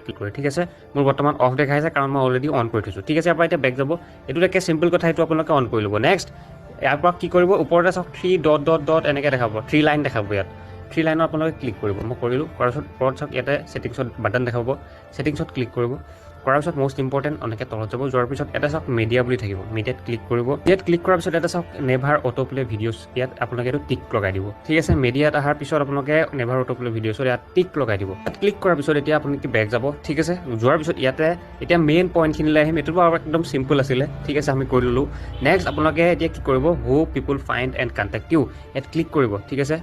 click কৰি ঠিক আছে মোৰ বৰ্তমান অফ দেখাইছে কাৰণ মই অলৰেডি অন কৰি থৈছোঁ ঠিক আছে ইয়াৰ পৰা এতিয়া বেক যাব এইটো একে চিম্পল কথা এইটো আপোনালোকে অন কৰি ল'ব নেক্সট ইয়াৰ পৰা কি কৰিব ওপৰতে চাওক 3 এনেকৈ দেখাব 3 লাইন দেখাব ইয়াত 3 লাইনত আপোনালোকে ক্লিক কৰিব মই কৰিলোঁ কৰাৰ পিছত ওপৰত চাওক ইয়াতে ছেটিংছত বাটন দেখাব ছেটিংছত ক্লিক কৰিব কৰাৰ পিছত মোষ্ট ইম্পৰ্টেণ্ট এনেকৈ তলত যাব যোৱাৰ পিছত এটা চাওক মিডিয়া বুলি থাকিব মিডিয়াত ক্লিক কৰিব ইয়াত ক্লিক কৰাৰ পিছত এটা চাওক নেভাৰ অটোপ্লে ভিডিঅ'ছ ইয়াত আপোনালোকে এইটো টিক লগাই দিব ঠিক আছে মিডিয়াত অহাৰ পিছত আপোনালোকে নেভাৰ অটোপ্লে ভিডিঅ'ছৰ ইয়াত টিক লগাই দিব ইয়াত ক্লিক কৰাৰ পিছত এতিয়া আপোনালোকে বেক যাব ঠিক আছে যোৱাৰ পিছত ইয়াতে এতিয়া মেইন পইণ্টখিনিলৈ আহিম এইটো বাৰু একদম চিম্পল আছিলে ঠিক আছে আমি কৰি ল'লোঁ নেক্সট আপোনালোকে এতিয়া কি কৰিব হু পিপুল ফাইণ্ড এণ্ড কণ্টেক্ট ইউ ইয়াত ক্লিক কৰিব ঠিক আছে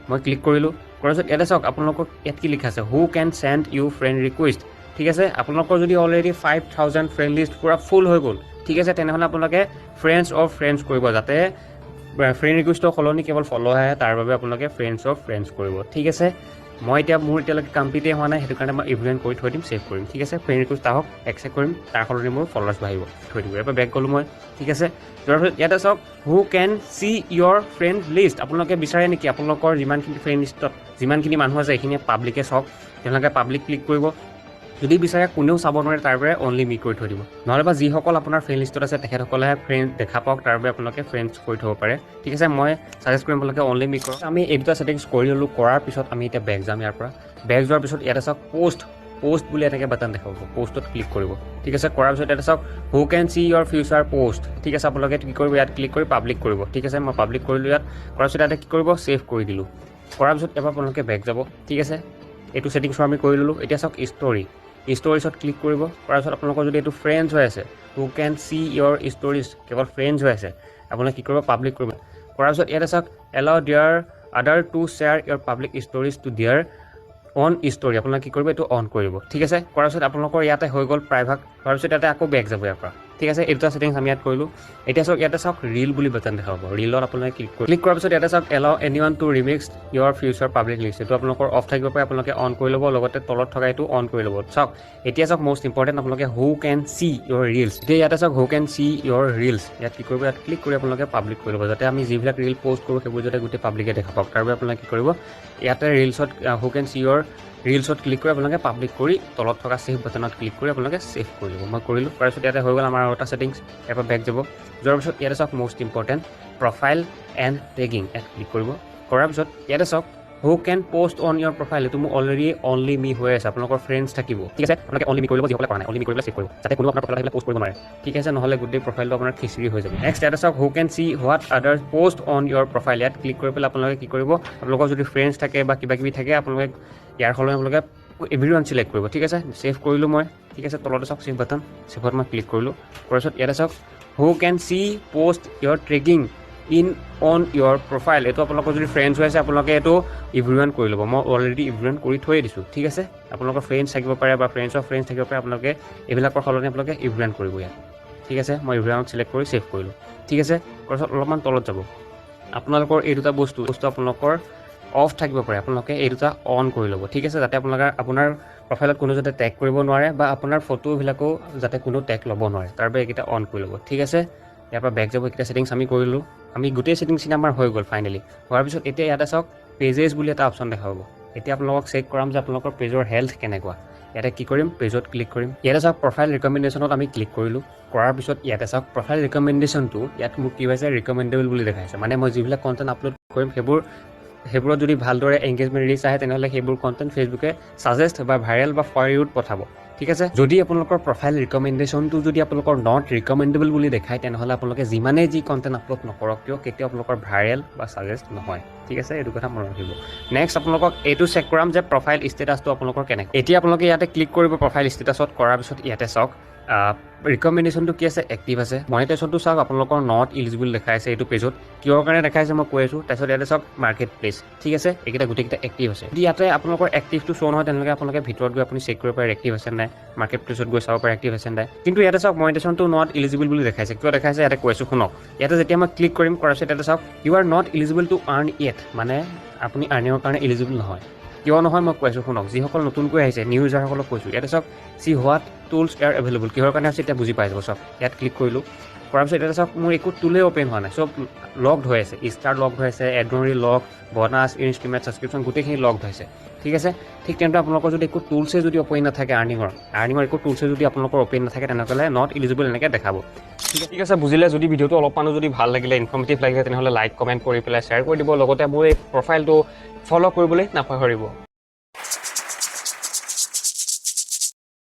মই ক্লিক কৰিলোঁ কৰাৰ পিছত ইয়াতে চাওক আপোনালোকক ইয়াত কি লিখা আছে হু কেন চেণ্ড ইউ ফ্ৰেণ্ড ৰিকুৱেষ্ট ঠিক আছে আপোনালোকৰ যদি অলৰেডি 5000 ফ্ৰেণ্ড লিষ্ট পূৰা ফুল হৈ গ'ল ঠিক আছে তেনেহ'লে আপোনালোকে ফ্ৰেণ্ডছ কৰিব যাতে ফ্ৰেণ্ড ৰিকুৱেষ্টৰ সলনি কেৱল ফ'ল' আহে তাৰ বাবে আপোনালোকে ফ্ৰেণ্ডছ কৰিব ঠিক আছে মই এতিয়া মোৰ এতিয়ালৈকে কমপ্লিটেই হোৱা নাই সেইটো কাৰণে মই ইভেণ্ট কৰি থৈ দিম ছেভ কৰিম ঠিক আছে ফ্ৰেণ্ড ৰিকুৱেষ্ট আহক একচেপ্ট কৰিম তাৰ সলনি মোৰ ফলোৱাৰ্ছ বাঢ়িব থৈ দিব ইয়াৰ পৰা বেক গ'লোঁ মই ঠিক আছে তাৰপিছত ইয়াতে চাওক who can C your friend list আপোনালোকে বিচাৰে নেকি আপোনালোকৰ যিমানখিনি ফ্ৰেণ্ড লিষ্টত যিমানখিনি মানুহ আছে এইখিনিয়ে পাব্লিকে চাওক তেওঁলোকে পাব্লিক ক্লিক কৰিব যদি বিচাৰে কোনেও চাব নোৱাৰে তাৰ বাবে অনলি মি কৰি থৈ দিব নহ'লে যিসকল আপোনাৰ ফ্ৰেণ্ড লিষ্টত আছে তেখেতসকলেহে ফ্ৰেণ্ড দেখা পাওক তাৰ বাবে আপোনালোকে ফ্ৰেণ্ডছ কৰি থ'ব পাৰে ঠিক আছে মই ছাজেষ্ট কৰিম আপোনালোকে অনলি মি কৰক আমি এই দুটা ছেটিংছ কৰি ল'লোঁ কৰাৰ পিছত আমি এতিয়া বেক যাম ইয়াৰ পৰা বেক যোৱাৰ পিছত ইয়াতে চাওক পোষ্ট বুলি এনেকৈ বাটন দেখাব পোষ্টত ক্লিক কৰিব ঠিক আছে কৰাৰ পিছত ইয়াতে চাওক who can C your future post ঠিক আছে আপোনালোকে কি কৰিব ইয়াত ক্লিক কৰি পাব্লিক কৰিব ঠিক আছে মই পাব্লিক কৰিলোঁ ইয়াত কৰাৰ পিছত ইয়াতে কি কৰিব ছেভ কৰি দিলোঁ কৰাৰ পিছত এবাৰ আপোনালোকে বেক যাব ঠিক আছে এইটো ছেটিংছৰ আমি কৰি ল'লোঁ এতিয়া চাওক ষ্টৰিজত ক্লিক কৰিব কৰাৰ পিছত আপোনালোকৰ যদি এইটো ফ্ৰেণ্ডছ হৈ আছে হু কেন চি ইয়ৰ ষ্টৰিজ কেৱল ফ্ৰেণ্ডছ হৈ আছে আপোনালোকে কি কৰিব পাব্লিক কৰিব কৰাৰ পিছত ইয়াতে চাওক allow their other to share your public stories to their own story আপোনালোকে কি কৰিব এইটো অন কৰিব ঠিক আছে কৰাৰ পিছত আপোনালোকৰ ইয়াতে হৈ গ'ল প্ৰায়ভাগ হোৱাৰ পিছত ইয়াতে আকৌ বেক যাব ইয়াৰ পৰা ঠিক আছে এই দুটা ছেটিংছ আমি ইয়াত কৰিলোঁ এতিয়া চাওক ইয়াতে চাওক ৰিল বুলি বাটন দেখাব ৰিলত আপোনালোকে ক্লিক কৰাৰ পিছত ইয়াতে চাওক এলাউ এনিৱান টু ৰিমিক্স ইয়ৰ ফিউচাৰ পাব্লিক লিষ্ট এইটো আপোনালোকৰ অফ থাকিব পাৰে আপোনালোকে অন কৰি ল'ব লগতে তলত থকা এইটো অন কৰি ল'ব চাওক এতিয়া চাওক মষ্ট ইম্পৰ্টেণ্ট আপোনালোকে হু কেন চি ইয়ৰ ৰিলছ এতিয়া ইয়াতে চাওক who can C your reels ইয়াত কি কৰিব ইয়াত ক্লিক কৰি আপোনালোকে পাব্লিক কৰি ল'ব যাতে আমি যিবিলাক ৰিল প'ষ্ট কৰোঁ সেইবোৰ যাতে গোটেই পাব্লিকে দেখা পাওক তাৰ বাবে আপোনালোকে কি কৰিব ইয়াতে ৰিলছত হু কেন চি ইয়ৰ ৰিলছত ক্লিক কৰি আপোনালোকে পাব্লিক কৰি তলত থকা ছেভ বাটনত ক্লিক কৰি আপোনালোকে ছেভ কৰি দিব মই কৰিলোঁ তাৰপিছত ইয়াতে হৈ গ'ল আমাৰ আৰু এটা ছেটিংছ ইয়াৰ পৰা বেক যাব যোৱাৰ পিছত ইয়াতে চাওক most important profile and tagging ইয়াত ক্লিক কৰিব কৰাৰ পিছত ইয়াতে চাওক who can post on your profile এইটো মোৰ অলৰেডি অনলি মি হৈ আছে আপোনালোকৰ ফ্ৰেণ্ডছ থাকিব ঠিক আছে আপোনালোকে অনলি মি কৰিব যিসকলে কৰা নাই অনলি মি কৰিবলৈ ছেভ কৰিব যাতে কোনো আপোনাৰ প্ৰফাইলত প'ষ্ট কৰিব নোৱাৰে ঠিক আছে নহ'লে গোটেই প্ৰফাইলটো আপোনাৰ খিচিৰি হৈ যাব নেক্সট ইয়াতে চাওক who can see what others post on your profile ইয়াত ক্লিক কৰি পেলাই আপোনালোকে কি কৰিব আপোনালোকৰ যদি ফ্ৰেণ্ডছ থাকে বা কিবা কিবি থাকে আপোনালোকে ইয়াৰ সলনি আপোনালোকে এভৰিৱান চিলেক্ট কৰিব ঠিক আছে ছেভ কৰিলোঁ মই ঠিক আছে তলতে চাওক ছেভ বাটন ছেভত মই ক্লিক কৰিলোঁ কৰাৰ পিছত ইয়াতে চাওক who can see post you're ট্ৰেকিং ইন অন ইয়ৰ প্ৰফাইল এইটো আপোনালোকৰ যদি ফ্ৰেণ্ডছ হৈ আছে আপোনালোকে এইটো এভৰিৱান কৰি ল'ব মই অলৰেডি এভৰিৱান কৰি থৈয়ে দিছোঁ ঠিক আছে আপোনালোকৰ ফ্ৰেণ্ডছ থাকিব পাৰে বা ফ্ৰেণ্ডছ থাকিব পাৰে আপোনালোকে এইবিলাকৰ সলনি আপোনালোকে এভৰিৱান কৰিব ইয়াত ঠিক আছে মই এভৰিৱানত চিলেক্ট কৰি ছেভ কৰিলোঁ ঠিক আছে কৰাৰ পিছত অলপমান তলত যাব আপোনালোকৰ এই দুটা বস্তু আপোনালোকৰ অফ থাকিব পাৰে আপোনালোকে এই দুটা অন কৰি ল'ব ঠিক আছে যাতে আপোনাৰ প্ৰফাইলত কোনো যাতে টেগ কৰিব নোৱাৰে বা আপোনাৰ ফটোবিলাকো যাতে কোনো টেগ ল'ব নোৱাৰে তাৰ বাবে এইকেইটা অন কৰি ল'ব ঠিক আছে ইয়াৰ পৰা বেক যাব এইকেইটা ছেটিংছ আমি কৰিলোঁ আমি গোটেই ছেটিংছখিনি আমাৰ হৈ গ'ল ফাইনেলি হোৱাৰ পিছত এতিয়া ইয়াতে চাওক পেজেছ বুলি এটা অপশ্যন দেখাব এতিয়া আপোনালোকক চেক কৰাম যে আপোনালোকৰ পেজৰ হেল্থ কেনেকুৱা ইয়াতে কি কৰিম পেজত ক্লিক কৰিম ইয়াতে চাওক প্ৰফাইল ৰিকমেণ্ডেশ্যনত আমি ক্লিক কৰিলোঁ কৰাৰ পিছত ইয়াতে চাওক প্ৰফাইল ৰিকমেণ্ডেশ্যনটো ইয়াত মোক কি হৈছে ৰিকমেণ্ডেবল বুলি দেখাইছে মানে মই যিবিলাক কণ্টেণ্ট আপলোড কৰিম সেইবোৰত যদি ভালদৰে এংগেজমেণ্ট ৰিচ আহে তেনেহ'লে সেইবোৰ কণ্টেণ্ট ফেচবুকে ছাজেষ্ট বা ভাইৰেল বা ফৰ ইউত পঠাব ঠিক আছে যদি আপোনালোকৰ প্ৰফাইল ৰিকমেণ্ডেশ্যনটো যদি আপোনালোকৰ নট ৰিকমেণ্ডেবল বুলি দেখায় তেনেহ'লে আপোনালোকে যিমানেই যি কণ্টেণ্ট আপলোড নকৰক কিয় কেতিয়াও আপোনালোকৰ ভাইৰেল বা ছাজেষ্ট নহয় ঠিক আছে এইটো কথা মনত ৰাখিব নেক্সট আপোনালোকক এইটো চেক কৰাম যে প্ৰফাইল ষ্টেটাছটো আপোনালোকৰ কেনেকৈ এতিয়া আপোনালোকে ইয়াতে ক্লিক কৰিব প্ৰফাইল ষ্টেটাছত কৰাৰ পিছত ইয়াতে চাওক ৰিকমেণ্ডেশ্যনটো কি আছে এক্টিভ আছে মনিটাইজেশ্যনটো চাওক আপোনালোকৰ নট ইলিজিবল দেখাইছে এইটো পেজত কিহৰ কাৰণে দেখাইছে মই কৈ আছোঁ তাৰপিছত ইয়াতে চাওক মাৰ্কেট প্লেচ ঠিক আছে এইকেইটা গোটেইকেইটা এক্টিভ আছে যদি ইয়াতে আপোনালোকৰ এক্টিভটো শ্ব' নহয় তেনেহ'লে আপোনালোকে ভিতৰত গৈ আপুনি চেক কৰিব পাৰে এক্টিভ আছে নাই মাৰ্কেট প্লেচত গৈ চাব পাৰে এক্টিভ আছে নাই কিন্তু ইয়াতে চাওক মনিটাইজেশ্যনটো নট ইলিজিবল বুলি দেখাইছে কিয় দেখাইছে ইয়াতে কৈ আছোঁ শুনক ইয়াতে যেতিয়া মই ক্লিক কৰিম কৰাৰ পিছত ইয়াতে চাওক you are not eligible to earn yet মানে আপুনি আৰ্নিঙৰ কাৰণে ইলিজিবল নহয় কিয় নহয় মই কৈছোঁ শুনক যিসকল নতুনকৈ আহিছে নিউ ইউজাৰসকলক কৈছোঁ ইয়াতে চাওক C what tools R available কিহৰ কাৰণে আছে এতিয়া বুজি পাই যাব চাওক ইয়াত ক্লিক কৰিলোঁ কৰাৰ পিছত এতিয়া চাওক মোৰ একো টুলেই অ'পেন হোৱা নাই চব লগড হৈ আছে ষ্টাৰ লগড হৈ আছে এডনৰি লগ বনাছ ইনষ্ট্ৰুমেণ্ট ছাবস্ক্ৰিপশ্যন গোটেইখিনি লগড হৈছে ঠিক আছে ঠিক তেনেদৰে আপোনালোকৰ যদি একো টুলছে যদি অপেন নাথাকে আৰ্নিঙৰ একো টুলছে যদি আপোনালোকৰ অপেন নাথাকে তেনেহ'লে নট এলিজিবল এনেকৈ দেখাব ঠিক আছে বুজিলে যদি ভিডিঅ'টো অলপমানো যদি ভাল লাগিলে ইনফৰ্মেটিভ লাগিলে তেনেহ'লে লাইক কমেণ্ট কৰি পেলাই শ্বেয়াৰ কৰি দিব লগতে মোৰ এই প্ৰফাইলটো ফ'ল' কৰিবলৈ নাপাহৰিব